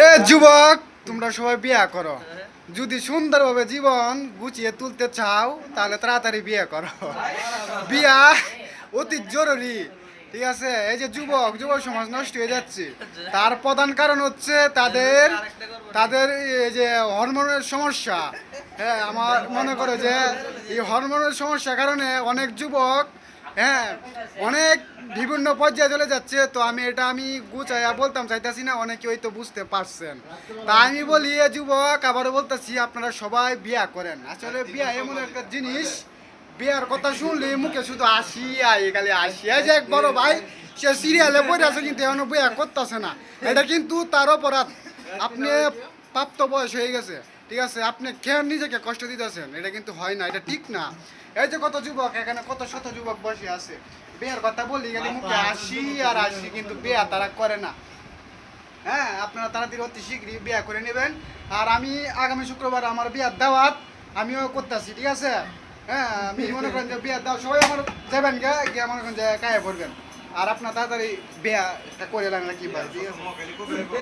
এ যুবক, তোমরা সবাই বিয়ে করো। যদি সুন্দরভাবে জীবন গুছিয়ে তুলতে চাও তাহলে তাড়াতাড়ি বিয়ে করো। বিয়া অতি জরুরি। ঠিক আছে, এই যে যুব সমাজ নষ্ট হয়ে যাচ্ছে, তার প্রধান কারণ হচ্ছে তাদের তাদের এই যে হরমোনের সমস্যা। হ্যাঁ, আমার মনে করে যে এই হরমোনের সমস্যার কারণে অনেক যুবক, হ্যাঁ, অনেক বিভিন্ন পর্যায়ে চলে যাচ্ছে। তো আমি গুছাইয়া বলতাম চাইতেছি না, অনেকে হয়তো বুঝতে পারছেন। তা আমি বলি এ যুবক, আবারও বলতেছি, আপনারা সবাই বিয়া করেন। আসলে বিয়া এমন একটা জিনিস, বিয়ার কথা শুনলে মুখে শুধু খালি আসি। এই যে এক বড় ভাই, সে সিরিয়ালে পড়ে আছে কিন্তু এখনো বিয়া করতেছে না। এটা কিন্তু তার অপরাধ। আপনি প্রাপ্ত বয়স হয়ে গেছে, ঠিক আছে, আপনি কেন নিজেকে কষ্ট দিতেছেন? এটা কিন্তু হয় না, এটা ঠিক না। এই যে কত যুবক এখানে, কত শত যুবক বসে আছে, বিয়ের কথা বলি গেলে মুখে আসি কিন্তু বিয়া তারা করে না। হ্যাঁ, আপনারা তাড়াতাড়ি অতি শীঘ্রই বিয়া করে নেবেন। আর আমি আগামী শুক্রবার আমার বিয়ার দাওয়াত আমিও করতেছি, ঠিক আছে। হ্যাঁ, আমি মনে করেন যে বিয়ার দাওয়াত সবাই আমার যাবেন গিয়ে মনে করেন যে কায়ে পড়বেন। আর আপনার তাড়াতাড়ি বিয়া করে নেন নাকি ভাই?